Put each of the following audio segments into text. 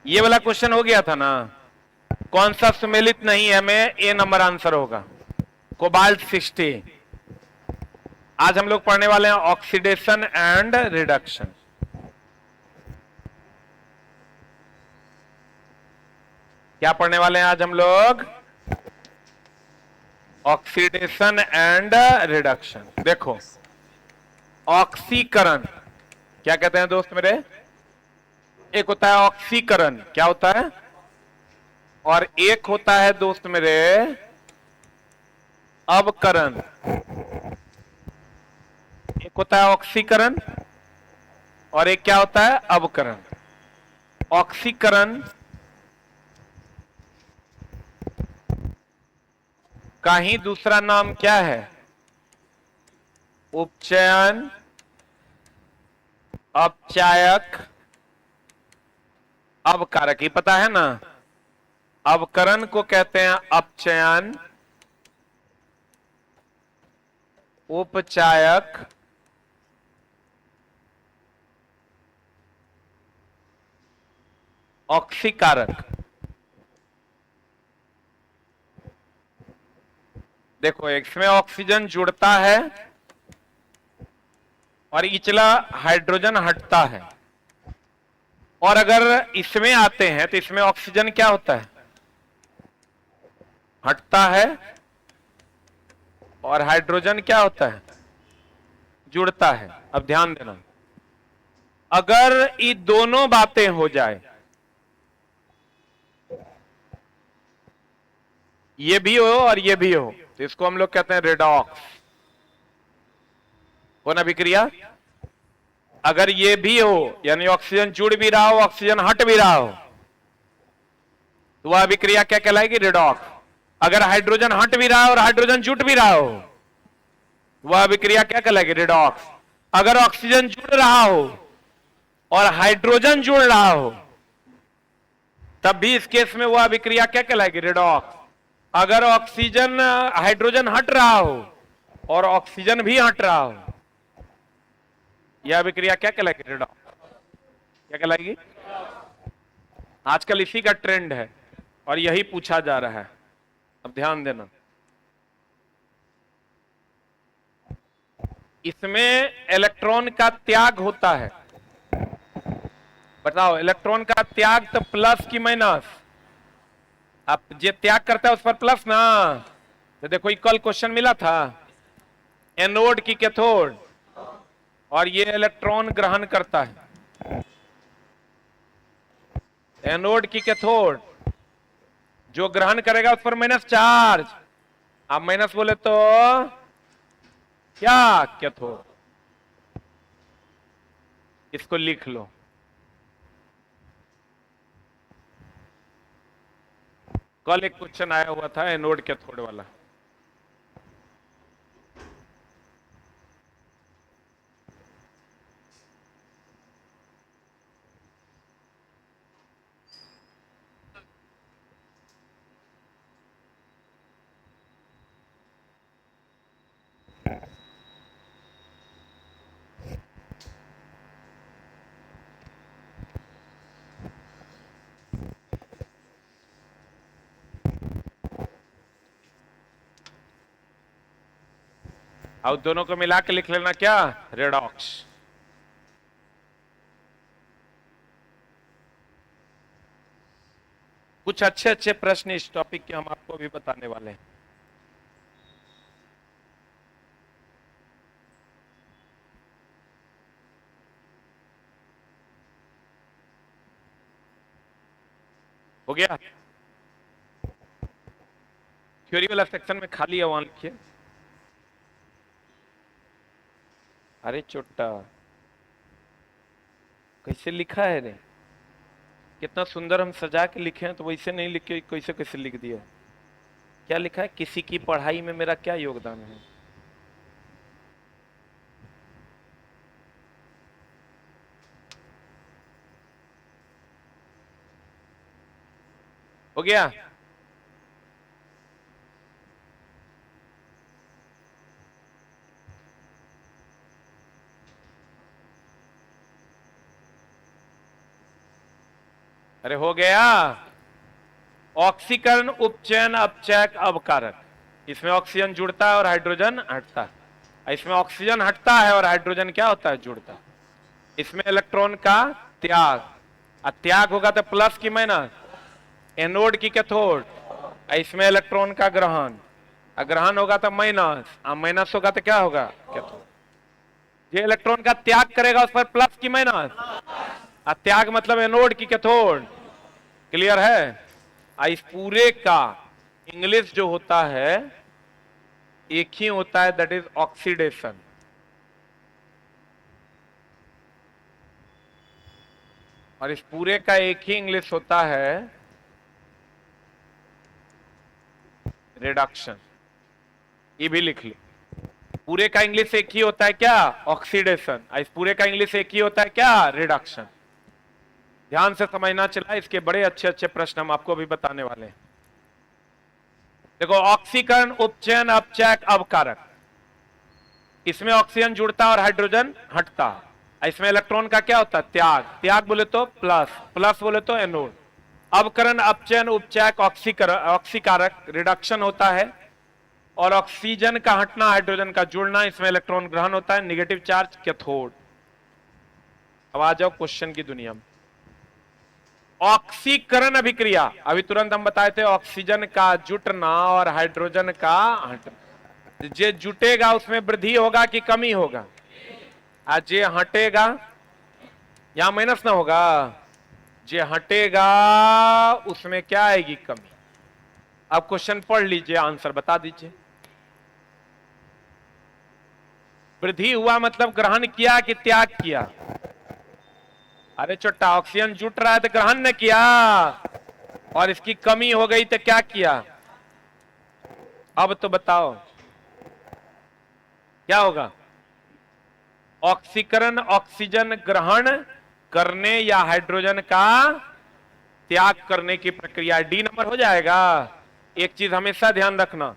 ये वाला क्वेश्चन हो गया था ना, कौन सा सुमेलित नहीं है में ए नंबर आंसर होगा, कोबाल्ट 60। आज हम लोग पढ़ने वाले हैं ऑक्सीडेशन एंड रिडक्शन। क्या पढ़ने वाले हैं आज हम लोग? Oxidation and reduction. देखो, ऑक्सीकरण क्या कहते हैं दोस्त मेरे? एक होता है ऑक्सीकरण, क्या होता है? और एक होता है दोस्त मेरे अवकरण। एक होता है ऑक्सीकरण और एक क्या होता है? अवकरण। ऑक्सीकरण का ही दूसरा नाम क्या है? उपचयन, अपचायक, अवकारक। ये पता है ना? अवकरण को कहते हैं अपचयन, उपचायक, ऑक्सीकारक। देखो, इसमें ऑक्सीजन जुड़ता है और इचला हाइड्रोजन हटता है, और अगर इसमें आते हैं तो इसमें ऑक्सीजन क्या होता है? हटता है, और हाइड्रोजन क्या होता है? जुड़ता है। अब ध्यान देना, अगर ये दोनों बातें हो जाए, ये भी हो और ये भी हो, तो इसको हम लोग कहते हैं रेडॉक्स। कौन अभिक्रिया? अगर ये भी हो, यानी ऑक्सीजन जुड़ भी रहा हो, ऑक्सीजन हट भी रहा हो, तो वह अभिक्रिया क्या कहलाएगी? रेडॉक्स। अगर हाइड्रोजन हट भी रहा हो और हाइड्रोजन जुट भी रहा हो, वह अभिक्रिया क्या कहलाएगी? रेडॉक्स। अगर ऑक्सीजन जुड़ रहा हो और हाइड्रोजन जुड़ रहा हो, तब भी इस केस में वह अभिक्रिया क्या कहलाएगी? रेडॉक्स। अगर ऑक्सीजन हाइड्रोजन हट रहा हो और ऑक्सीजन भी हट रहा हो, यह अभिक्रिया क्या कहलाएगी? रेडॉक्स। क्या कहलाएगी? आजकल इसी का ट्रेंड है और यही पूछा जा रहा है। अब ध्यान देना, इसमें इलेक्ट्रॉन का त्याग होता है। बताओ, इलेक्ट्रॉन का त्याग तो प्लस की माइनस? आप जो त्याग करता है उस पर प्लस ना। तो देखो, ये कल क्वेश्चन मिला था, एनोड की कैथोड, और ये इलेक्ट्रॉन ग्रहण करता है। एनोड की कैथोड, जो ग्रहण करेगा उस पर माइनस चार्ज। आप माइनस बोले तो क्या? कैथोड। इसको लिख लो। कल एक क्वेश्चन आया हुआ था एनोड कैथोड वाला। और दोनों को मिला के लिख लेना क्या? रेडॉक्स। कुछ अच्छे अच्छे प्रश्न इस टॉपिक के हम आपको भी बताने वाले हैं। हो गया? थ्योरी वाला सेक्शन में खाली है, वहां लिखिए। अरे चोट्टा, कैसे लिखा है रे? कितना सुंदर हम सजा के लिखे हैं, तो वैसे नहीं लिखे, कैसे कैसे लिख दिया? क्या लिखा है? किसी की पढ़ाई में मेरा क्या योगदान है? हो गया? अरे हो गया। ऑक्सीकरण, उपचयन, अपचयक, अवकारक। इसमें ऑक्सीजन जुड़ता है और हाइड्रोजन हटता है। इसमें ऑक्सीजन हटता है और हाइड्रोजन क्या होता है, जुड़ता है। इसमें इलेक्ट्रॉन का त्याग, त्याग होगा तो प्लस की माइनस, एनोड की कैथोड। इसमें इलेक्ट्रॉन का ग्रहण, ग्रहण होगा तो माइनस, माइनस होगा तो क्या होगा, कैथोड। ये इलेक्ट्रॉन का त्याग करेगा उस पर प्लस की माइनस, त्याग मतलब एनोड की कैथोड। क्लियर है। इस पूरे का इंग्लिश जो होता है एक ही होता है, दैट इज ऑक्सीडेशन। और इस पूरे का एक ही इंग्लिश होता है रिडक्शन। ये भी लिख लो। पूरे का इंग्लिश एक ही होता है क्या, ऑक्सीडेशन। इस पूरे का इंग्लिश एक ही होता है क्या, रिडक्शन। ध्यान से समझना चला, इसके बड़े अच्छे अच्छे प्रश्न हम आपको अभी बताने वाले हैं। देखो, ऑक्सीकरण, उपचयन, अपचयक, अवकारक। इसमें ऑक्सीजन जुड़ता है और हाइड्रोजन हटता है। इसमें इलेक्ट्रॉन का क्या होता है, त्याग। त्याग बोले तो प्लस, प्लस बोले तो एनोड। अवकरण, अपचयन, उपचयक, ऑक्सीकारक, रिडक्शन होता है। और ऑक्सीजन का हटना, हाइड्रोजन का जुड़ना। इसमें इलेक्ट्रॉन ग्रहण होता है, निगेटिव चार्ज, कैथोड। अब आ जाओ क्वेश्चन की दुनिया में। ऑक्सीकरण अभिक्रिया, अभी तुरंत हम बताए थे, ऑक्सीजन का जुटना और हाइड्रोजन का हटना। जे जुटेगा उसमें वृद्धि होगा कि कमी होगा, आज जे हटेगा, यहां माइनस ना होगा, जे हटेगा उसमें क्या आएगी, कमी। अब क्वेश्चन पढ़ लीजिए, आंसर बता दीजिए। वृद्धि हुआ मतलब ग्रहण किया कि त्याग किया। अरे छोटा, ऑक्सीजन जुट रहा है तो ग्रहण न किया, और इसकी कमी हो गई तो क्या किया। अब तो बताओ क्या होगा। ऑक्सीकरण, ऑक्सीजन ग्रहण करने या हाइड्रोजन का त्याग करने की प्रक्रिया, डी नंबर हो जाएगा। एक चीज हमेशा ध्यान रखना,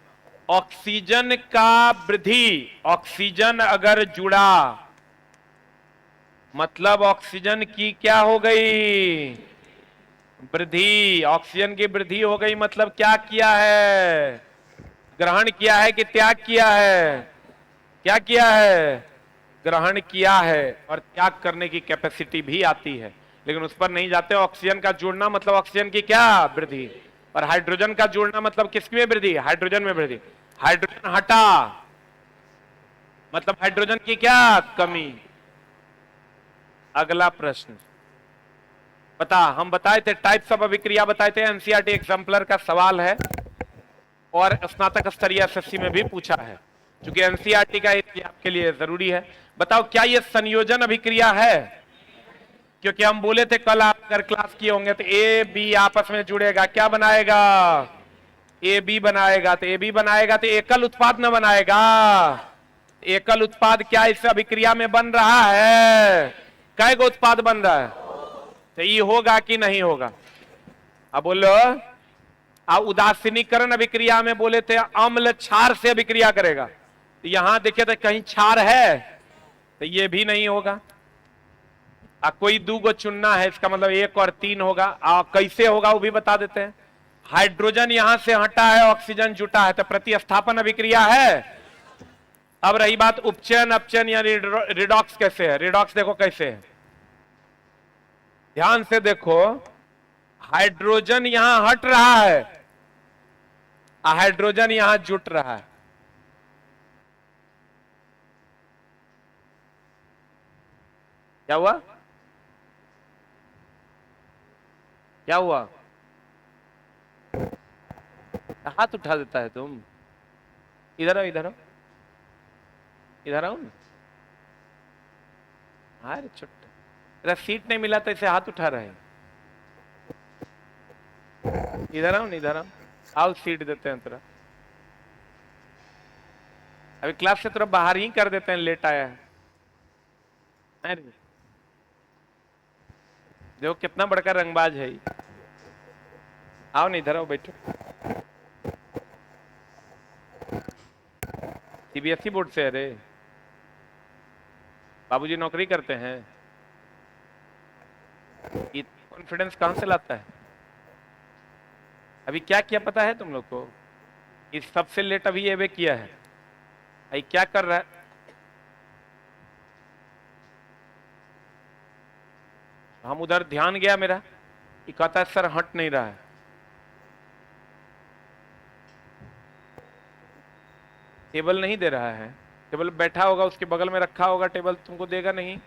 ऑक्सीजन का वृद्धि, ऑक्सीजन अगर जुड़ा मतलब ऑक्सीजन की क्या हो गई, वृद्धि। ऑक्सीजन की वृद्धि हो गई मतलब क्या किया है, ग्रहण किया है कि त्याग किया है, क्या किया है, ग्रहण किया है। और त्याग करने की कैपेसिटी भी आती है, लेकिन उस पर नहीं जाते। ऑक्सीजन का जुड़ना मतलब ऑक्सीजन की क्या वृद्धि, और हाइड्रोजन का जुड़ना मतलब किसकी वृद्धि, हाइड्रोजन में वृद्धि। हाइड्रोजन हटा मतलब हाइड्रोजन की क्या कमी। अगला प्रश्न बता, हम बताए थे टाइप्स ऑफ अभिक्रिया, बताए थे, एनसीईआरटी एग्जाम्पलर का सवाल है और स्नातक स्तरीय एसएससी में भी पूछा है, क्योंकि एनसीईआरटी का आपके लिए जरूरी है। बताओ क्या यह संयोजन अभिक्रिया है, क्योंकि हम बोले थे कल आप अगर क्लास किए होंगे तो ए बी आपस में जुड़ेगा, क्या बनाएगा, ए बी बनाएगा। तो ए बी बनाएगा तो एकल उत्पाद न बनाएगा। एकल उत्पाद क्या इस अभिक्रिया में बन रहा है, कै गो उत्पाद बन रहा है, तो ये होगा कि नहीं होगा। अब बोलो, उदासीनीकरण अभिक्रिया में बोले थे अम्ल क्षार से अभिक्रिया करेगा, तो यहां देखे तो कहीं क्षार है, तो ये भी नहीं होगा। कोई दो गो चुनना है, इसका मतलब 1 और 3 होगा। कैसे होगा वो भी बता देते हैं। हाइड्रोजन यहां से हटा है, ऑक्सीजन जुटा है, तो प्रतिस्थापन अभिक्रिया है। अब रही बात उपचयन, अपचयन या रिडॉक्स कैसे है। रिडॉक्स देखो कैसे है, ध्यान से देखो। हाइड्रोजन यहां हट रहा है, हाइड्रोजन यहां जुट रहा है। क्या हुआ, क्या हुआ, हाथ उठा देता है तुम। इधर आओ, इधर आओ, इधर आओ ना। अरे छोटा, तेरा सीट नहीं मिला तो इसे हाथ उठा रहे हैं। इधर आओ ना, इधर आओ, आओ सीट देते हैं तेरा। अभी क्लास से तेरा बाहर ही कर देते हैं, लेट आया है। अरे देखो कितना बड़का रंगबाज है। आओ ना, इधर आओ, बैठो। सीबीएसई बोर्ड से, अरे बाबूजी नौकरी करते हैं। ये कॉन्फिडेंस कहां से लाता है? अभी क्या किया पता है तुम लोग को? इस सबसे लेट अभी ये किया है। अभी क्या कर रहा है? हम उधर ध्यान गया मेरा, ये कहता है सर हट नहीं रहा है। टेबल नहीं दे रहा है। टेबल बैठा होगा, उसके बगल में रखा होगा टेबल, तुमको देगा नहीं।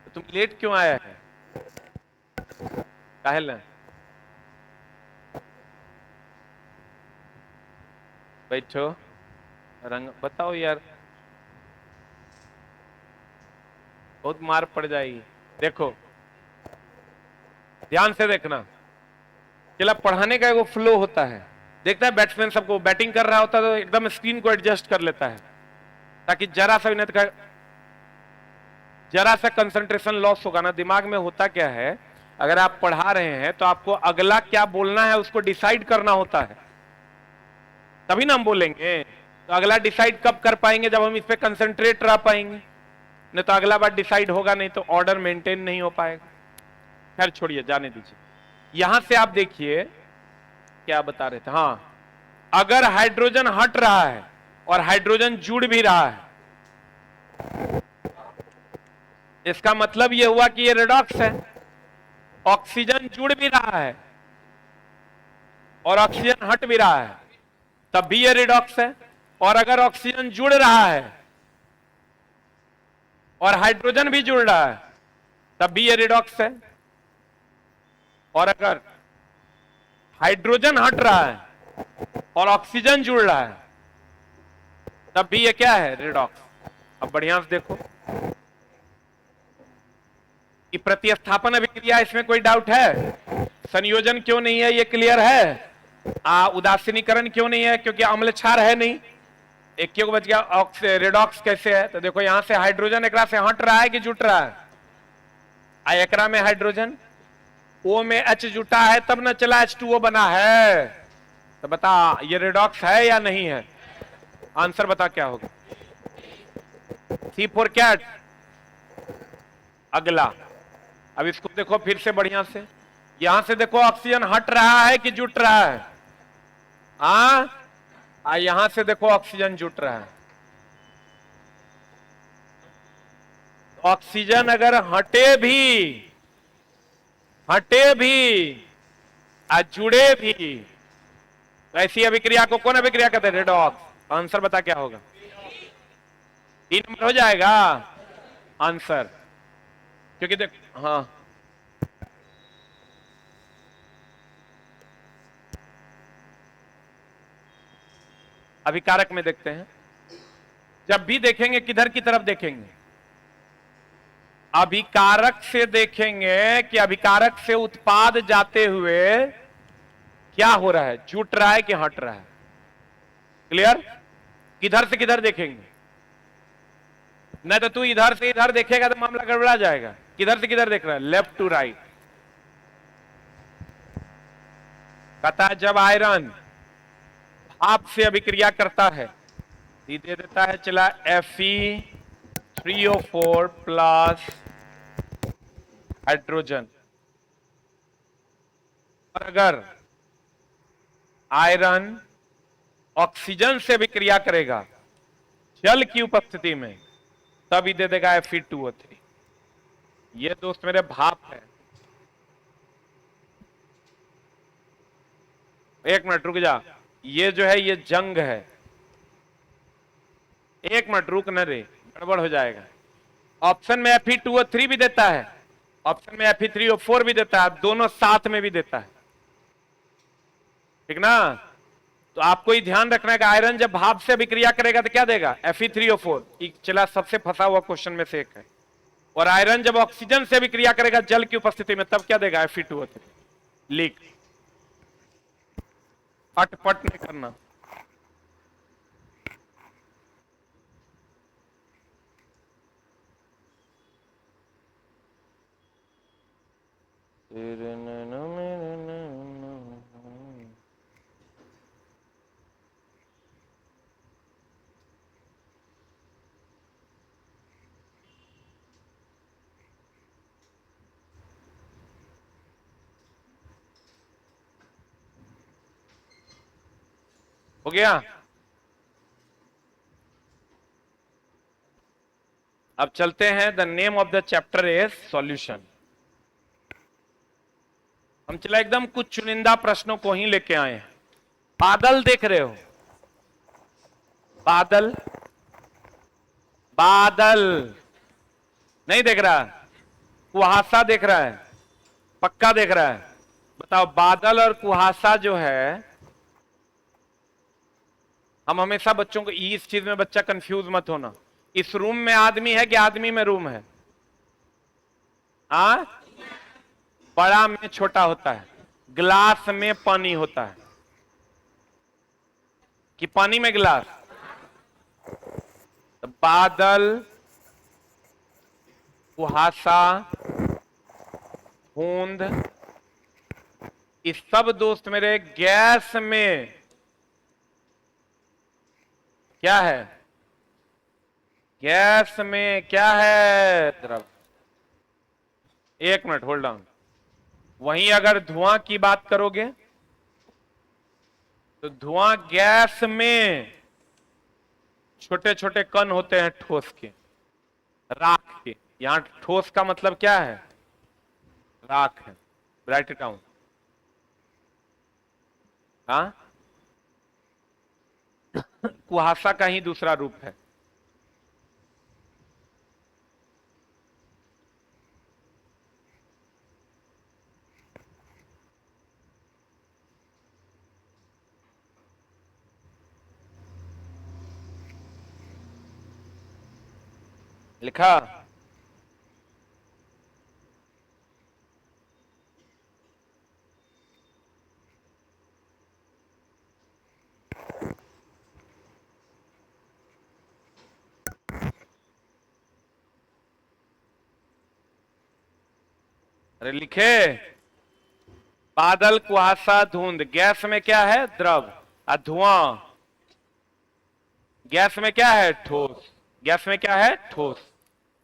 तो तुम लेट क्यों आया है? काहेल ना? बैठो, रंग बताओ यार, बहुत मार पड़ जाएगी। देखो, ध्यान से देखना, चला पढ़ाने का एगो फ्लो होता है। देखता है बैट्समैन सबको बैटिंग कर रहा होता है तो एकदम स्क्रीन को एडजस्ट कर लेता है ताकि जरा सा भी का जरा सा कंसंट्रेशन लॉस होगा ना। दिमाग में होता क्या है, अगर आप पढ़ा रहे हैं तो आपको अगला क्या बोलना है उसको डिसाइड करना होता है, तभी ना हम बोलेंगे। तो अगला डिसाइड कब कर पाएंगे? जब हम इस पे कंसंट्रेट रह पाएंगे, नहीं तो अगला बार डिसाइड होगा नहीं तो ऑर्डर मेंटेन नहीं हो पाएगा। खैर छोड़िए, जाने दीजिए। यहां से आप देखिए क्या बता रहे थे। हाँ, अगर हाइड्रोजन हट रहा है और हाइड्रोजन जुड़ भी रहा है, इसका मतलब यह हुआ कि ये रेडॉक्स है। ऑक्सीजन जुड़ भी रहा है और ऑक्सीजन हट भी रहा है, तब भी ये रिडॉक्स है। और अगर ऑक्सीजन जुड़ रहा है और हाइड्रोजन भी जुड़ रहा है, तब भी ये रिडॉक्स है। और अगर हाइड्रोजन हट रहा है और ऑक्सीजन जुड़ रहा है, तब भी ये क्या है? रिडॉक्स। अब बढ़िया से देखो कि प्रतिस्थापन अभिक्रिया, इसमें कोई डाउट है? संयोजन क्यों नहीं है, ये क्लियर है। उदासीनीकरण क्यों नहीं है? क्योंकि अम्ल क्षार है नहीं। एक क्यों बच गया? रेडॉक्स कैसे है? तो देखो यहां से हाइड्रोजन एकरा से हट रहा है कि जुट रहा है? एकरा में हाइड्रोजन ओ में H जुटा है तब ना चला H2O बना है। तो बता ये रेडॉक्स है या नहीं है? आंसर बता क्या होगा? C4 cat. अगला, अब इसको देखो फिर से बढ़िया से। यहां से देखो ऑक्सीजन हट रहा है कि जुट रहा है? यहां से देखो ऑक्सीजन जुट रहा है। ऑक्सीजन अगर हटे भी जुड़े भी, तो ऐसी अभिक्रिया को कौन अभिक्रिया कहते हैं? रेडॉक्स। आंसर बता क्या होगा? 3 नंबर हो जाएगा आंसर। क्योंकि देख, हाँ अभिकारक में देखते हैं। जब भी देखेंगे किधर की तरफ देखेंगे? अभिकारक से देखेंगे कि अभिकारक से उत्पाद जाते हुए क्या हो रहा है, जुट रहा है कि हट रहा है। क्लियर? किधर से किधर देखेंगे? नहीं तो तू इधर से इधर देखेगा तो मामला गड़बड़ा जाएगा। किधर से किधर देख रहा है? Left to right. कहता है जब आयरन भाप से अभिक्रिया करता है, दे देता है चला Fe3O4 प्लस हाइड्रोजन। और अगर आयरन ऑक्सीजन से अभिक्रिया करेगा जल की उपस्थिति में, तभी दे देगा Fe2O3। ये दोस्त मेरे भाप है। एक मिनट रुक जा, ये जो है ये जंग है। एक मिनट रुक न रे, गड़बड़ हो जाएगा। ऑप्शन में Fe2O3 भी देता है, ऑप्शन में Fe3O4 भी देता है, दोनों साथ में भी देता है। ठीक ना? तो आपको ही ध्यान रखना है कि आयरन जब भाप से अभिक्रिया करेगा तो क्या देगा? Fe3O4। चला सबसे फंसा हुआ क्वेश्चन में से एक है। और आयरन जब ऑक्सीजन से अभिक्रिया करेगा जल की उपस्थिति में, तब क्या देगा? Fe2O3। लीक। फटफट नहीं करना। हो गया। अब चलते हैं, the name of the chapter is solution. हम चला एकदम कुछ चुनिंदा प्रश्नों को ही लेके आए हैं। बादल देख रहे हो, बादल, बादल नहीं देख रहा, कुहासा देख रहा है, पक्का देख रहा है। बताओ, बादल और कुहासा जो है, हम हमेशा बच्चों को इस चीज में बच्चा कंफ्यूज मत होना, इस रूम में आदमी है कि आदमी में रूम है? हाँ, बड़ा में छोटा होता है, गिलास में पानी होता है कि पानी में गिलास? तो बादल, कुहासा, बूंद, इस सब दोस्त मेरे गैस में क्या है? गैस में क्या है? द्रव। एक मिनट होल्ड ऑन। वहीं अगर धुआं की बात करोगे तो धुआं गैस में छोटे छोटे कण होते हैं ठोस के, राख के। यहां ठोस का मतलब क्या है? राख है। Right it down. हाँ, कुहासा का ही दूसरा रूप है। लिखा? अरे लिखे, बादल, कुहासा, धुंध। गैस में क्या है? द्रव। और धुआं गैस में क्या है? ठोस। गैस में क्या है? ठोस।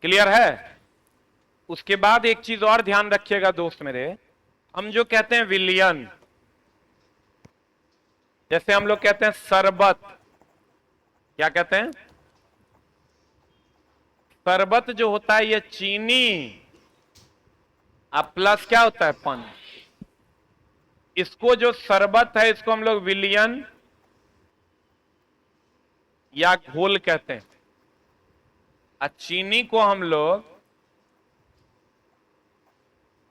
क्लियर है? उसके बाद एक चीज और ध्यान रखिएगा दोस्त मेरे, हम जो कहते हैं विलियन, जैसे हम लोग कहते हैं शरबत, क्या कहते हैं? शरबत जो होता है ये चीनी अब प्लस क्या होता है? पानी। इसको जो शरबत है इसको हम लोग विलियन या घोल कहते हैं, और चीनी को हम लोग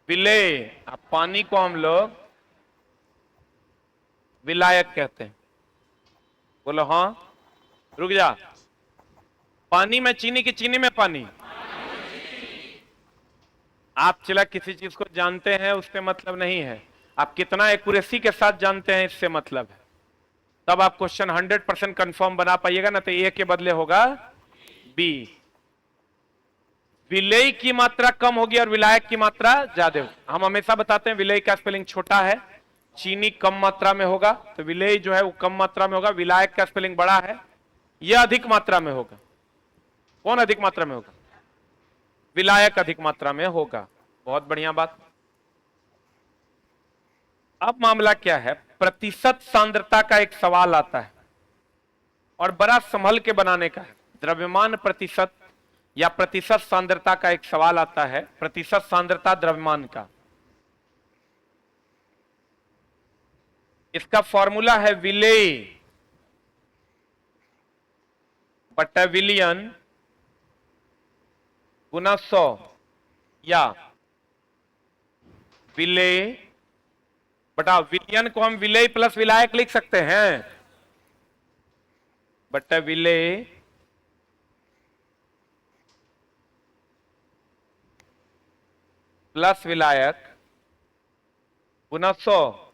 विलेय, और पानी को हम लोग विलायक कहते हैं। बोलो हाँ। रुक जा, पानी में चीनी की चीनी में पानी? आप चला किसी चीज को जानते हैं उससे मतलब नहीं है, आप कितना एक्यूरेसी के साथ जानते हैं इससे मतलब है। तब आप क्वेश्चन 100% कंफर्म बना पाइएगा, ना तो ए के बदले होगा बी। विलेय की मात्रा कम होगी और विलायक की मात्रा ज्यादा होगी। हम हमेशा बताते हैं विलेय का स्पेलिंग छोटा है, चीनी कम मात्रा में होगा, तो विलेय जो है वो कम मात्रा में होगा। विलायक का स्पेलिंग बड़ा है, यह अधिक मात्रा में होगा। कौन अधिक मात्रा में होगा? विलायक अधिक मात्रा में होगा। बहुत बढ़िया बात। अब मामला क्या है, प्रतिशत सांद्रता का एक सवाल आता है और बड़ा संभल के बनाने का है। द्रव्यमान प्रतिशत या प्रतिशत सांद्रता का एक सवाल आता है, प्रतिशत सांद्रता द्रव्यमान का। इसका फॉर्मूला है विलेय बटा विलियन गुना 100, या विलेय बटा विलियन को हम विलेय प्लस विलायक लिख सकते हैं, बटा विलेय प्लस विलायक गुना 100।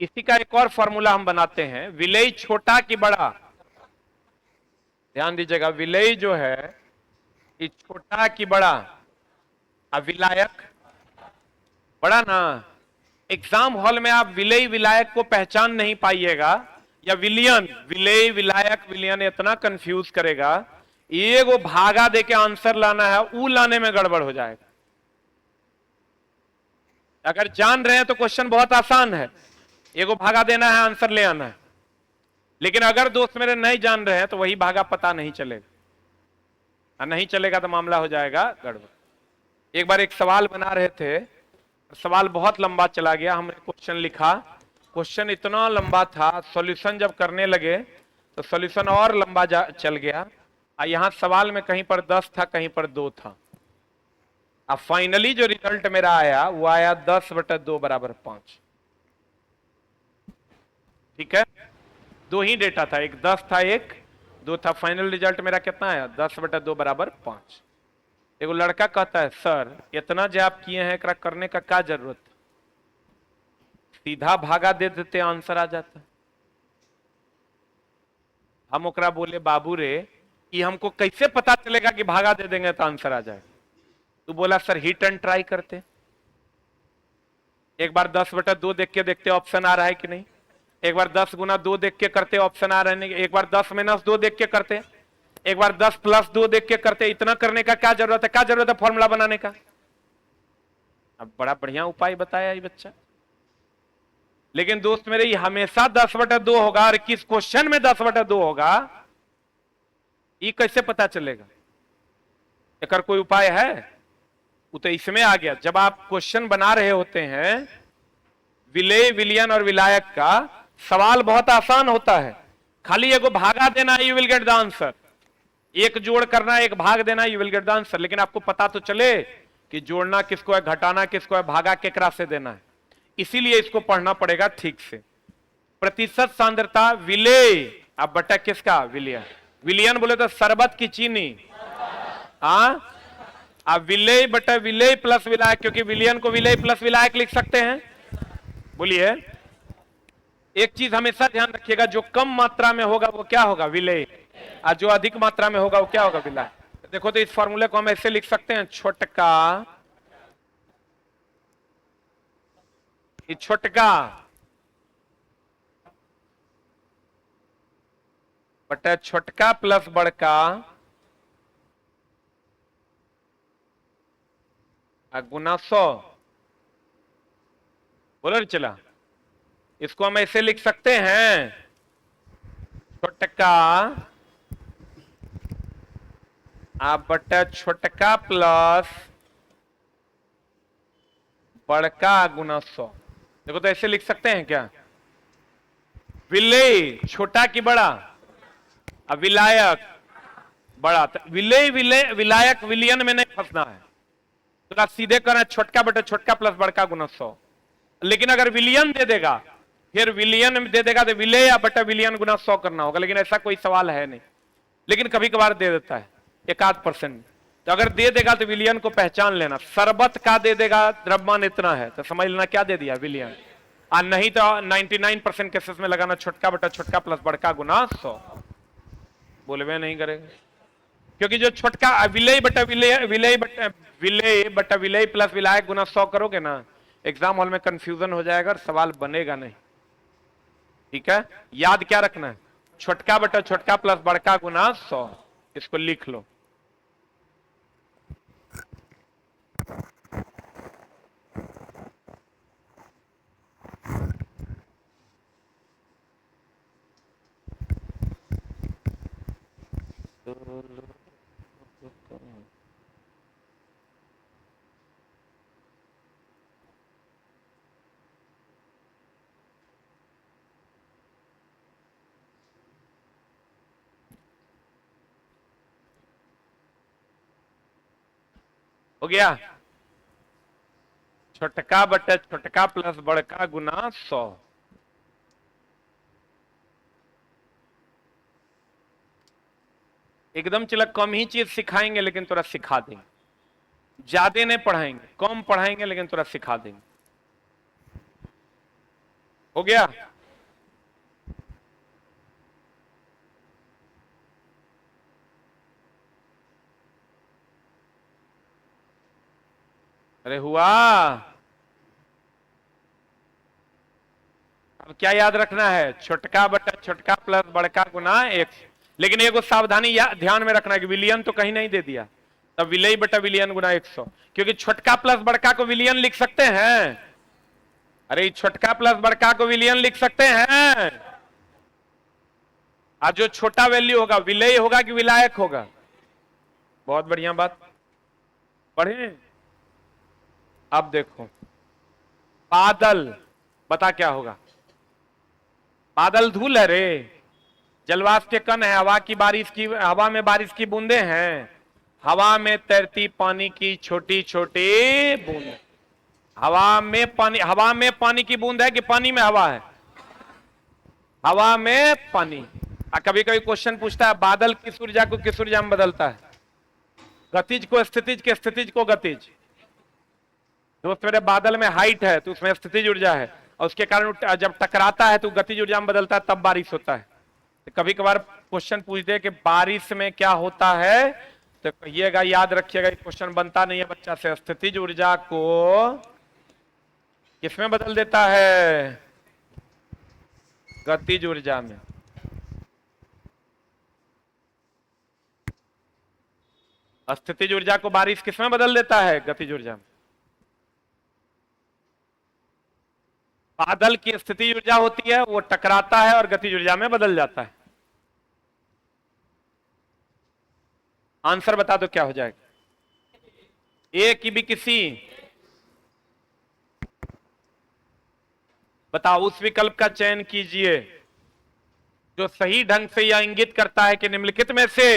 इसी का एक और फॉर्मूला हम बनाते हैं, विलेय छोटा कि बड़ा? ध्यान दीजिएगा, विलेय जो है ये छोटा कि बड़ा? अब विलायक बड़ा ना। एग्जाम हॉल में आप विलेय विलायक को पहचान नहीं पाइएगा, या विलियन, विलेय विलायक विलियन इतना कंफ्यूज करेगा, ये वो भागा देके आंसर लाना है, वो लाने में गड़बड़ हो जाएगा। अगर जान रहे हैं तो क्वेश्चन बहुत आसान है, एगो भागा देना है, आंसर ले आना है। लेकिन अगर दोस्त मेरे नहीं जान रहे हैं तो वही भागा पता नहीं चलेगा, और नहीं चलेगा तो मामला हो जाएगा गड़बड़। एक बार एक सवाल बना रहे थे, सवाल बहुत लंबा चला गया, हमने क्वेश्चन लिखा, क्वेश्चन इतना लंबा था, सॉल्यूशन जब करने लगे तो सॉल्यूशन और लंबा चल गया। यहां सवाल में कहीं पर 10 था, कहीं पर 2 था। अब फाइनली जो रिजल्ट मेरा आया वो आया 10/2 बराबर 5। ठीक है, 2 ही डेटा था, एक 10 था, एक 2 था। फाइनल रिजल्ट मेरा कितना आया? 10/2 बराबर 5। एगो लड़का कहता है सर इतना जो आप किए हैं एकरा करने का क्या जरूरत, सीधा भागा दे देते आंसर आ जाता। हम ओकरा बोले बाबू रे कि हमको कैसे पता चलेगा कि भागा दे देंगे तो आंसर आ जाए? तू बोला सर हिट एंड ट्राई करते, एक बार 10/2 देख के देखते ऑप्शन आ रहा है कि नहीं, एक बार 10 गुना 2 देख के करते ऑप्शन आ रहे हैं, एक बार 10-2 देख के करते, एक बार 10+2 देख के करते। इतना करने का क्या जरूरत है, क्या जरूरत है फॉर्मूला बनाने का? अब बड़ा बढ़िया उपाय बताया ये बच्चा। लेकिन दोस्त मेरे ये हमेशा 10/2 होगा, और किस क्वेश्चन में 10/2 होगा ये कैसे पता चलेगा? एक कोई उपाय है? वो तो इसमें आ गया, जब आप क्वेश्चन बना रहे होते हैं विलेय, विलियन और विलायक का, सवाल बहुत आसान होता है, खाली एगो भागा देना, you will get the answer. एक जोड़ करना, एक भाग देना, you will get the answer. लेकिन आपको पता तो चले कि जोड़ना किसको है, घटाना किसको है, भागा केकरा से देना है। इसीलिए इसको पढ़ना पड़ेगा ठीक से। प्रतिशत सांद्रता विलेय अब बटा किसका? विलियन। विलियन बोले तो शरबत की चीनी, हाँ। अब विलेय बटा विलेय प्लस विलायक, क्योंकि विलियन को विलेय प्लस विलायक लिख सकते हैं। बोलिए, एक चीज हमेशा ध्यान रखिएगा, जो कम मात्रा में होगा वो क्या होगा? विलेय, और जो अधिक मात्रा में होगा वो क्या होगा? विलायक। देखो तो इस फॉर्मूले को हम ऐसे लिख सकते हैं, छोटका, छोटका बटा छोटका प्लस बड़का गुना 100। बोलो चला, इसको हम ऐसे लिख सकते हैं, छोटका बटा छोटका प्लस बड़का गुना 100। देखो तो ऐसे लिख सकते हैं क्या? विलेय छोटा की बड़ा, अब विलायक बड़ा। विलेय विलायक विलियन में नहीं फंसना है, तो आप सीधे करें छोटका बटा छोटका प्लस बड़का गुना 100। लेकिन अगर विलियन दे देगा, फिर विलियन दे देगा तो विलेय बटा विलियन गुना 100 करना होगा। लेकिन ऐसा कोई सवाल है नहीं, लेकिन कभी कभार दे देता है 1-8%। तो अगर दे देगा तो विलियन को पहचान लेना। शरबत का दे देगा, द्रव्यमान इतना है, तो समझ लेना क्या दे दिया? विलियन। और नहीं तो 99% केसेस में लगाना छोटका बटा छोटका प्लस बड़का गुना 100। बोलवे नहीं करेगा, क्योंकि जो छोटका विलेय बटा विलेय प्लस विलायक गुना 100 करोगे ना, एग्जाम हॉल में कंफ्यूजन हो जाएगा और सवाल बनेगा नहीं। ठीक है, याद क्या रखना है? छोटका बटा छोटका प्लस बड़का गुना 100। इसको लिख लो। हो गया, छोटका बटा छोटका प्लस बड़का गुना 100। एकदम चला कम ही चीज सिखाएंगे, लेकिन थोड़ा सिखा देंगे, ज्यादा नहीं पढ़ाएंगे, कम पढ़ाएंगे लेकिन थोड़ा सिखा देंगे। हो गया? अरे हुआ। अब क्या याद रखना है? छोटका बटा छोटका प्लस बड़का गुना 1। लेकिन एगो सावधानी ध्यान में रखना है कि विलियन तो कहीं नहीं दे दिया, तब विलेय बटा विलियन गुना 100, क्योंकि छोटका प्लस बड़का को विलियन लिख सकते हैं, अरे छोटका प्लस बड़का को विलियन लिख सकते हैं। आज जो छोटा वैल्यू होगा विलेय होगा कि विलायक होगा? बहुत बढ़िया बात, पढ़े। अब देखो बादल, बता क्या होगा? बादल धूल है रे, जलवाष्प के कण है, हवा में बारिश की बूंदे हैं, हवा में तैरती पानी की छोटी छोटी बूंद। हवा में पानी की बूंद है कि पानी में हवा है? हवा में पानी। कभी कभी क्वेश्चन पूछता है बादल किस ऊर्जा को किस ऊर्जा में बदलता है? गतिज को स्थितिज के स्थितिज को गतिज। दोस्त मेरे, बादल में हाइट है तो उसमें स्थितिज ऊर्जा है, और उसके कारण जब टकराता है तो गतिज ऊर्जा में बदलता है, तब बारिश होता है। तो कभी कभार क्वेश्चन पूछते हैं कि बारिश में क्या होता है, तो कहिएगा, याद रखिएगा, क्वेश्चन बनता नहीं है बच्चा से। स्थितिज ऊर्जा को किसमें बदल देता है? गतिज ऊर्जा में। स्थितिज ऊर्जा को बारिश किसमें बदल देता है? गतिज ऊर्जा में। बादल की स्थितिज ऊर्जा होती है, वो टकराता है और गतिज ऊर्जा में बदल जाता है। आंसर बता दो क्या हो जाएगा? ए की भी किसी, बताओ उस विकल्प का चयन कीजिए जो सही ढंग से यह इंगित करता है कि निम्नलिखित में से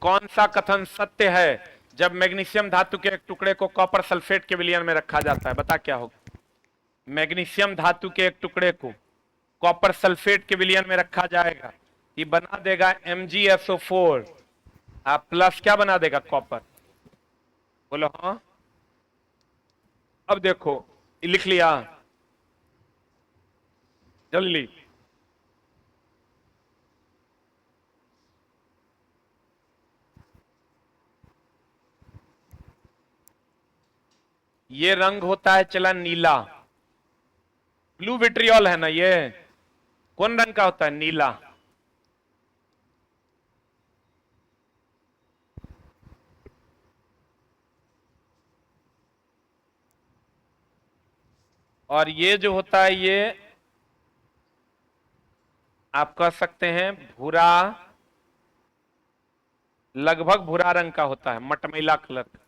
कौन सा कथन सत्य है जब मैग्नीशियम धातु के एक टुकड़े को कॉपर सल्फेट के विलयन में रखा जाता है। बता क्या होगा? मैग्नीशियम धातु के एक टुकड़े को कॉपर सल्फेट के विलयन में रखा जाएगा, ये बना देगा MgSO4, आप प्लस क्या बना देगा? कॉपर। बोलो हाँ। अब देखो, लिख लिया जल्दी। ये रंग होता है चला नीला, ब्लू विट्रियोल है ना, ये कौन रंग का होता है? नीला। और ये जो होता है ये आप कह सकते हैं भूरा, लगभग भूरा रंग का होता है, मटमैला कलर का।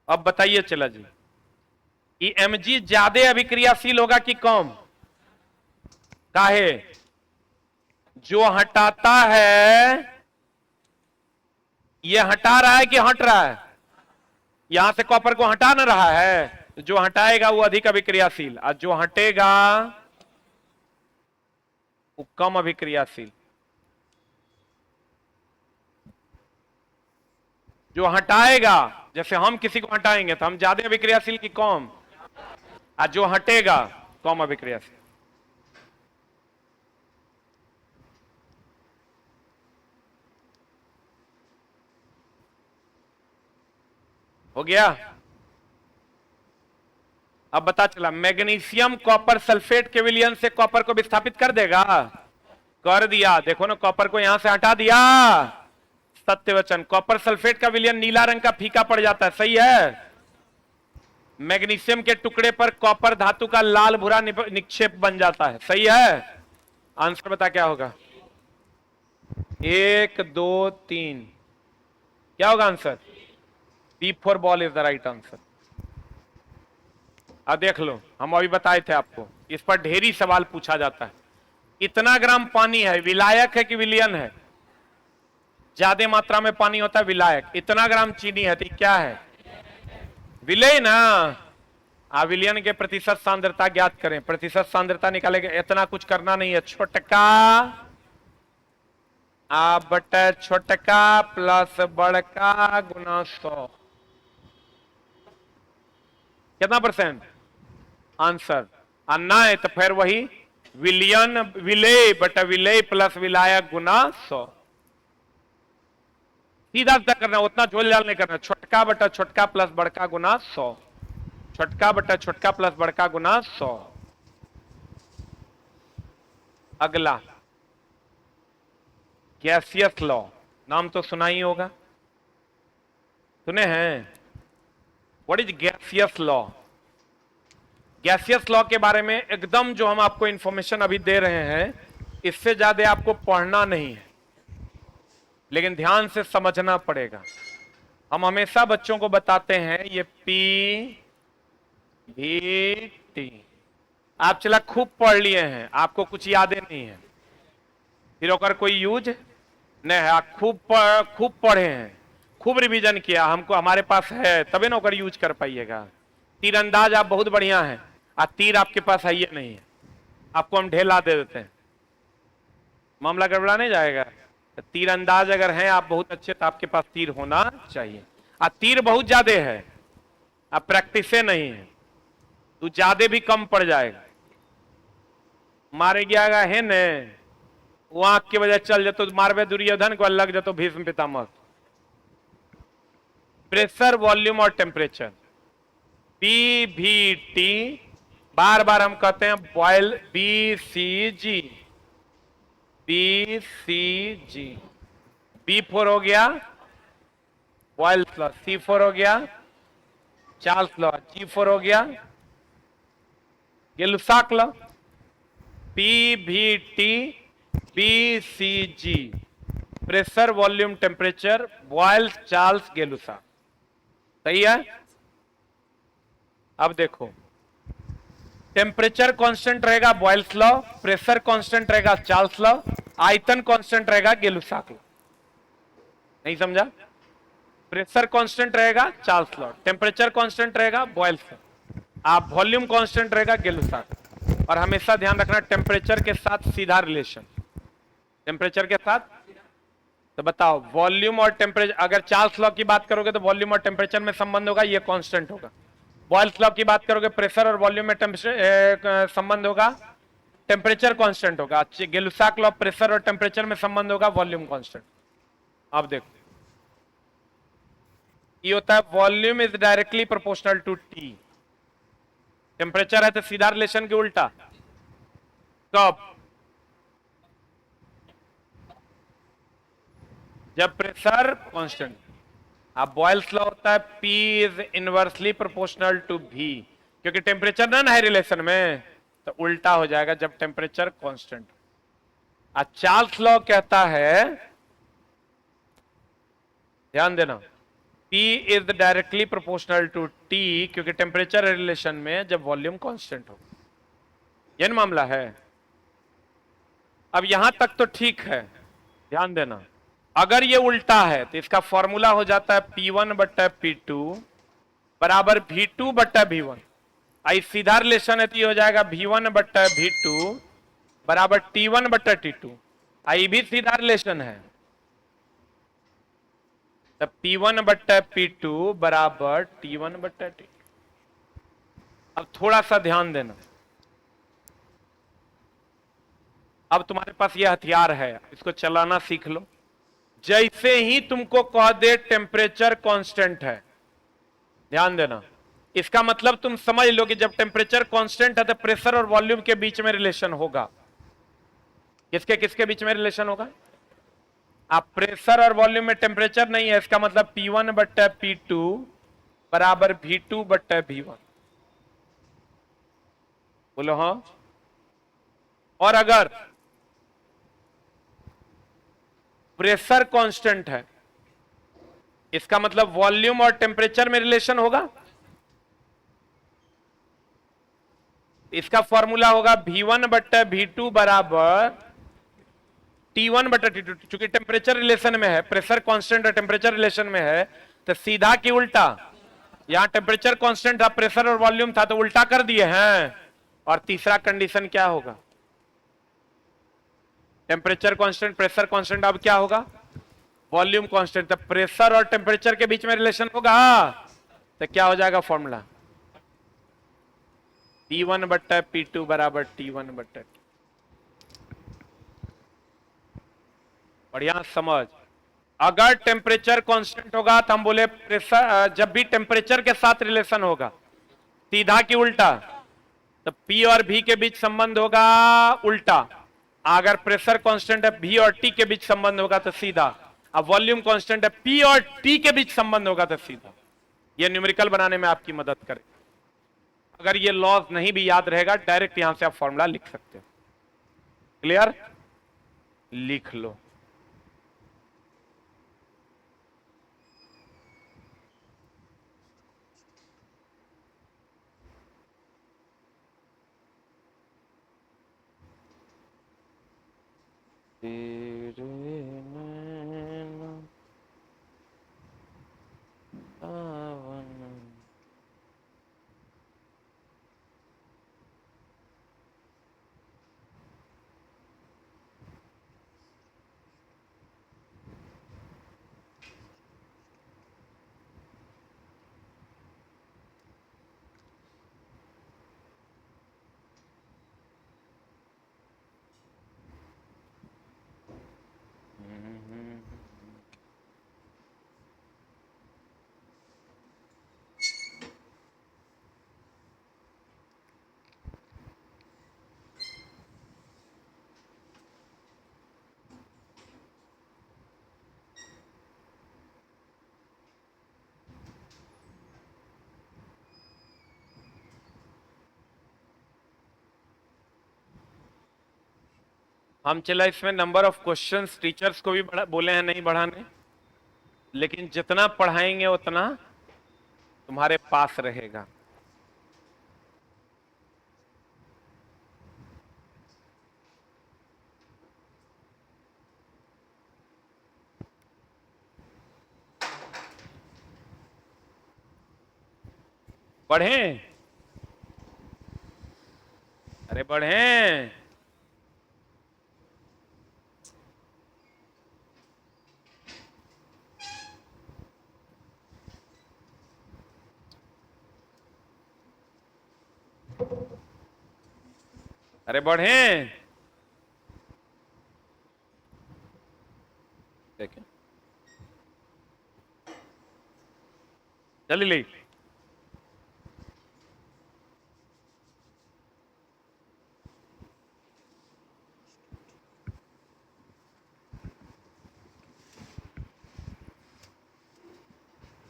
अब बताइए चला जी, कि Mg ज्यादा अभिक्रियाशील होगा कि कम? काहे? जो हटाता है, ये हटा रहा है कि हट रहा है? यहां से कॉपर को हटा ना रहा है, जो हटाएगा वो अधिक अभिक्रियाशील, और जो हटेगा वो कम अभिक्रियाशील। जो हटाएगा, जैसे हम किसी को हटाएंगे तो हम ज्यादा अभिक्रियाशील की कम? और जो हटेगा कम अभिक्रियाशील। हो गया? अब बता चला, मैग्नीशियम कॉपर सल्फेट के विलयन से कॉपर को विस्थापित कर देगा? कर दिया। देखो ना, कॉपर को यहां से हटा दिया, सत्य वचन। कॉपर सल्फेट का विलयन नीला रंग का फीका पड़ जाता है, सही है। मैग्नीशियम के टुकड़े पर कॉपर धातु का लाल भूरा निक्षेप बन जाता है, सही है। आंसर बता क्या होगा? 1 2 3, क्या होगा answer? B for ball is the right answer. अब देख लो, हम अभी बताए थे आपको, इस पर ढेरी सवाल पूछा जाता है। इतना ग्राम पानी है, विलायक है कि विलयन है? ज्यादा मात्रा में पानी होता है विलायक। इतना ग्राम चीनी है तो क्या है? विलय ना। विलयन के प्रतिशत सांद्रता ज्ञात करें। प्रतिशत सांद्रता निकालेंगे, इतना कुछ करना नहीं है। छोटका बटा छोटका प्लस बड़का गुना 100, कितना परसेंट? आंसर अन्ना है तो फिर वही विलयन, विलय बटा विलय प्लस विलायक गुना 100। सीधा सीधा करना, उतना झोल झाल नहीं करना। छोटका बटा छोटका प्लस बड़का गुना 100, छोटका बटा छोटका प्लस बड़का गुना 100। अगला गैसियस लॉ, नाम तो सुना ही होगा, सुने हैं? What is gaseous law? Gaseous law के बारे में एकदम जो हम आपको इंफॉर्मेशन अभी दे रहे हैं, इससे ज्यादा आपको पढ़ना नहीं है, लेकिन ध्यान से समझना पड़ेगा। हम हमेशा बच्चों को बताते हैं ये पी भी टी, आप चला खूब पढ़ लिए हैं, आपको कुछ यादें नहीं है, फिर ओकर कोई यूज नहीं है। आप खूब पढ़े हैं, खूब रिवीजन किया, हमको हमारे पास है, तभी ना ओकर यूज कर पाइएगा। तीरंदाज आप बहुत बढ़िया हैं, तीर आपके पास है ये नहीं है, आपको हम ढेला दे देते हैं, मामला गड़बड़ा नहीं जाएगा। तीरंदाज अगर हैं आप बहुत अच्छे, तो आपके पास तीर होना चाहिए। तीर बहुत ज्यादा है, अब प्रैक्टिस नहीं है, तो ज्यादा भी कम पड़ जाएगा। मारे गया है न वो आंख की वजह चल जातो, मारवे दुर्योधन को लग जातो भीष्म पितामह। प्रेशर, वॉल्यूम और टेम्परेचर, पी भी टी, बार बार हम कहते हैं बॉयल, बी सी जी, बी सी जी, B4 हो गया बॉयल्स लॉ, C4 हो गया चार्ल्स लॉ, G4 हो गया गे-लुसाक लॉ, पी भी T, B C G, pressure, volume, temperature, Boyle's, Charles, Gay Lussac. सही है? अब देखो, टेम्परेचर कांस्टेंट रहेगा बॉयल्स लॉ, प्रेशर कांस्टेंट रहेगा चार्ल्स लॉ, आयतन कांस्टेंट रहेगा गे-लुसाक लॉ। नहीं समझा? प्रेशर कांस्टेंट रहेगा चार्ल्स लॉ, टेम्परेचर कांस्टेंट रहेगा बॉयल्स लॉ, आप वॉल्यूम कांस्टेंट रहेगा गे-लुसाक। और हमेशा ध्यान रखना टेम्परेचर के साथ सीधा रिलेशन, टेम्परेचर के साथ। तो बताओ वॉल्यूम और टेम्परेचर, अगर चार्ल्स लॉ की बात करोगे तो वॉल्यूम और टेम्परेचर में संबंध होगा, ये कांस्टेंट होगा। बॉयल्स लॉ की बात करोगे प्रेशर और वॉल्यूम में संबंध होगा, टेम्परेचर कांस्टेंट होगा। गे-लुसाक लॉ प्रेशर और टेम्परेचर में संबंध होगा, वॉल्यूम कांस्टेंट। अब देखो ये होता है volume is directly proportional to T, temperature है तो सीधा रिलेशन के उल्टा। कब? जब प्रेशर कांस्टेंट। अब बॉयल्स लॉ होता है P is inversely proportional to V, क्योंकि टेम्परेचर ना है रिलेशन में, तो उल्टा हो जाएगा जब टेम्परेचर कांस्टेंट। चार्ल्स लॉ कहता है, ध्यान देना, P is directly proportional to T, क्योंकि टेम्परेचर रिलेशन में जब वॉल्यूम कांस्टेंट हो। यह मामला है। अब यहां तक तो ठीक है, ध्यान देना। अगर ये उल्टा है तो इसका फॉर्मूला हो जाता है P1 बट्टा P2 बराबर V2 बट्टा V1। आई सीधा रिलेशन है तो ये हो जाएगा V1 बट्टा V2 बराबर T1 बट्टा T2। आई भी सीधा रिलेशन है, तब P1 बट्टा P2 बराबर T1 बट्टा T2। अब थोड़ा सा ध्यान देना, अब तुम्हारे पास यह हथियार है, इसको चलाना सीख लो। जैसे ही तुमको कह दे टेम्परेचर कांस्टेंट है, ध्यान देना, इसका मतलब तुम समझ लो कि जब टेम्परेचर कांस्टेंट है तो प्रेशर और वॉल्यूम के बीच में रिलेशन होगा। किसके किसके बीच में रिलेशन होगा? आप प्रेशर और वॉल्यूम में टेम्परेचर नहीं है, इसका मतलब P1 बट्टा P2 बराबर V2 बट्टा V1। बोलो हाँ। और अगर प्रेशर कांस्टेंट है, इसका मतलब वॉल्यूम और टेम्परेचर में रिलेशन होगा। इसका फॉर्मूला होगा V1 बट्टा V2 बराबर T1 बट्टा T2। चूंकि टेम्परेचर रिलेशन में है, प्रेशर कांस्टेंट और टेम्परेचर रिलेशन में है, तो सीधा की उल्टा, यहां टेम्परेचर कांस्टेंट था, प्रेशर और वॉल्यूम था, तो उल्टा कर दिए हैं। और तीसरा कंडीशन क्या होगा? टेम्परेचर कांस्टेंट, प्रेशर कांस्टेंट, अब क्या होगा? Volume constant. तो प्रेशर और टेम्परेचर के बीच में रिलेशन होगा, तो क्या हो जाएगा फॉर्मूला? P1 बट्टा P2 बराबर T1 बट्टा। बढ़िया समझ। अगर टेम्परेचर कांस्टेंट होगा तो हम बोले प्रेशर, जब भी टेम्परेचर के साथ रिलेशन होगा सीधा की उल्टा, तो P और V के बीच संबंध होगा उल्टा। अगर प्रेशर कांस्टेंट है, V और T के बीच संबंध होगा तो सीधा। अब वॉल्यूम कांस्टेंट है, P और T के बीच संबंध होगा तो सीधा। ये न्यूमेरिकल बनाने में आपकी मदद करे। अगर ये लॉज नहीं भी याद रहेगा, डायरेक्ट यहां से आप फॉर्मूला लिख सकते हो। क्लियर? लिख लो। तेरे नैना सावन। हम चला इसमें नंबर ऑफ क्वेश्चंस टीचर्स को भी बोले हैं नहीं बढ़ाने, लेकिन जितना पढ़ाएंगे उतना तुम्हारे पास रहेगा। बढ़ें? अरे बढ़ें। अरे बढ़ें। देखें, जल्दी ले।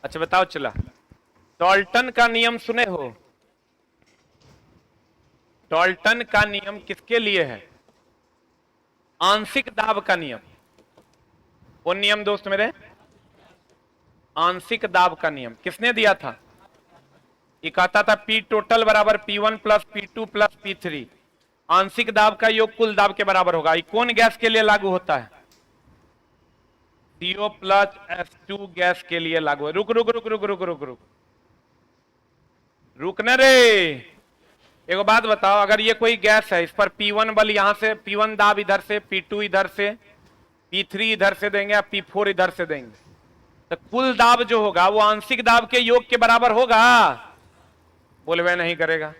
अच्छा बताओ, चला टॉल्टन का नियम सुने हो? टॉल्टन का नियम किसके लिए है? आंशिक दाब का नियम। कौन नियम दोस्त मेरे? आंशिक दाब का नियम। किसने दिया था? ये कहता था पी टोटल बराबर P1 plus P2 plus P3, आंशिक दाब का योग कुल दाब के बराबर होगा। ये कौन गैस के लिए लागू होता है? CO प्लस H2 गैस के लिए लागू है। रुक रुक रुक रुक रुक रुक रुक रुकने रे। एक बात बताओ, अगर ये कोई गैस है, इस पर P1 बल यहां से, P1 दाब इधर से, P2 इधर से, P3 इधर से देंगे या P4 इधर से देंगे, तो कुल दाब जो होगा वो आंशिक दाब के योग के बराबर होगा? बोले वह नहीं करेगा।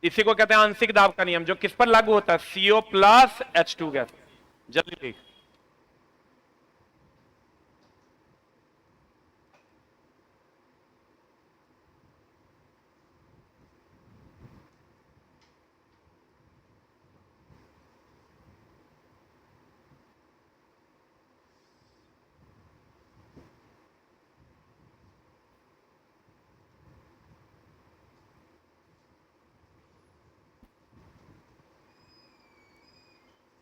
इसी को कहते हैं आंशिक दाब का नियम, जो किस पर लागू होता है? CO plus H2 gas. जल्दी लिख।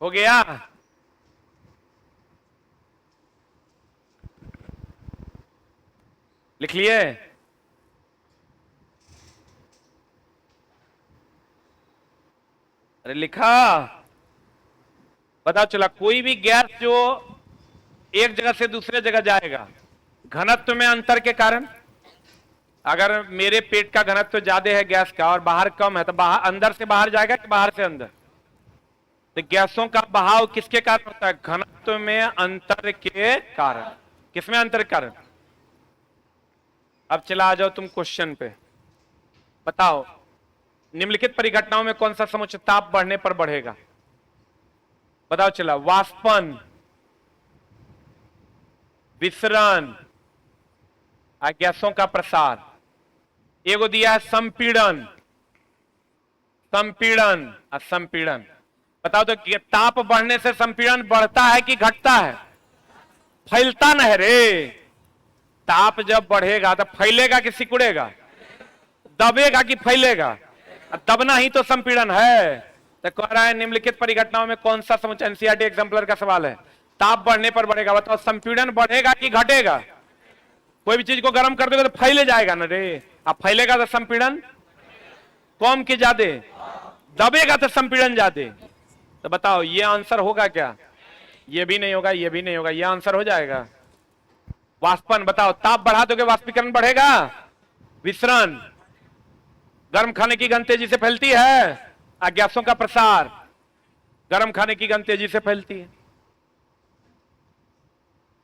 हो गया? लिख लिए? अरे लिखा? बताओ चला, कोई भी गैस जो एक जगह से दूसरे जगह जाएगा, घनत्व में अंतर के कारण, अगर मेरे पेट का घनत्व ज्यादा है गैस का और बाहर कम है, तो बाहर अंदर से बाहर जाएगा कि बाहर से अंदर? तो गैसों का बहाव किसके कारण होता है? घनत्व में अंतर के कारण। किसमें अंतर के कारण? अब चला आ जाओ तुम क्वेश्चन पे। बताओ निम्नलिखित परिघटनाओं में कौन सा समुच्चय ताप बढ़ने पर बढ़ेगा? बताओ चला, वाष्पन, विसरण, गैसों का प्रसार। एगो दिया है संपीड़न, संपीड़न और संपीड़न। बताओ तो ताप बढ़ने से संपीड़न बढ़ता है कि घटता है? फैलता न है रे। ताप जब बढ़ेगा तो फैलेगा कि सिकुड़ेगा, दबेगा कि फैलेगा? दबना ही तो संपीड़न है। तो कह रहा है निम्नलिखित परिघटनाओं में कौन सा समुच्चय, एनसीईआरटी एग्जाम्पलर का सवाल है, ताप बढ़ने पर बढ़ेगा। बताओ संपीड़न बढ़ेगा कि घटेगा? कोई भी चीज को गर्म कर दोगे तो फैले जाएगा ना रे। अब फैलेगा तो संपीड़न कम के ज्यादा, दबेगा तो संपीड़न ज्यादा। तो बताओ ये आंसर होगा क्या? ये भी नहीं होगा, ये भी नहीं होगा, ये आंसर हो जाएगा वाष्पन। बताओ ताप बढ़ा दोगे वाष्पीकरण बढ़ेगा, विसरण, गर्म खाने की गंध तेजी से फैलती है, गैसों का प्रसार गर्म खाने की गंध तेजी से फैलती है।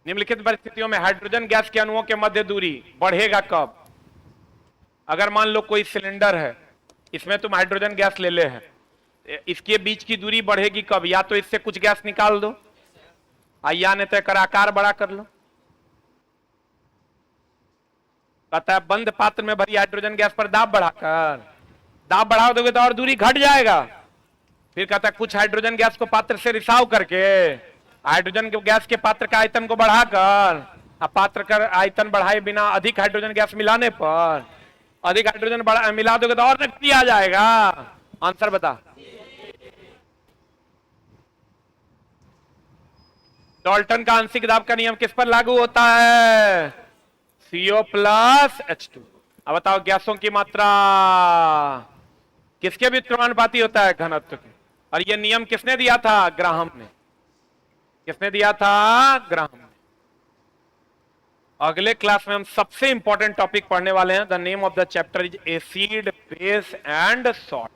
निम्नलिखित परिस्थितियों में हाइड्रोजन गैस के अणुओं के मध्य दूरी बढ़ेगा कब? अगर मान लो कोई सिलेंडर है, इसमें तुम हाइड्रोजन गैस ले ले है, इसके बीच की दूरी बढ़ेगी कब? या तो इससे कुछ गैस निकाल दो, या नहीं तो कर आकार बड़ा कर लो। कहता है बंद पात्र में भरी हाइड्रोजन गैस पर दाब बढ़ाकर, दाब बढ़ा दोगे तो और दूरी घट जाएगा। फिर कहता है कुछ हाइड्रोजन गैस को पात्र से रिसाव करके हाइड्रोजन गैस के पात्र का आयतन को बढ़ाकर, पात्र का आयतन बढ़ाए बिना अधिक हाइड्रोजन गैस मिलाने पर अधिक हाइड्रोजन मिला दोगे तो और रिक्ति आ जाएगा। आंसर बता। डाल्टन का आंशिक दाब का नियम किस पर लागू होता है? CO plus H2। अब बताओ गैसों की मात्रा किसके भी समानुपाती होता है? घनत्व के। और ये नियम किसने दिया था? ग्राहम ने। किसने दिया था? ग्राहम ने। अगले क्लास में हम सबसे इंपॉर्टेंट टॉपिक पढ़ने वाले हैं। The name of the chapter is acid base and salt.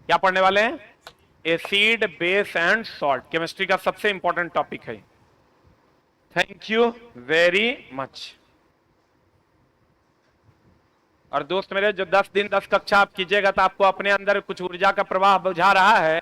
क्या पढ़ने वाले हैं? Acid base and salt. Chemistry का सबसे इंपॉर्टेंट टॉपिक है। Thank you very much. और दोस्त मेरे, जो 10 दिन 10 कक्षा आप कीजिएगा तो आपको अपने अंदर कुछ ऊर्जा का प्रवाह बुझा रहा है।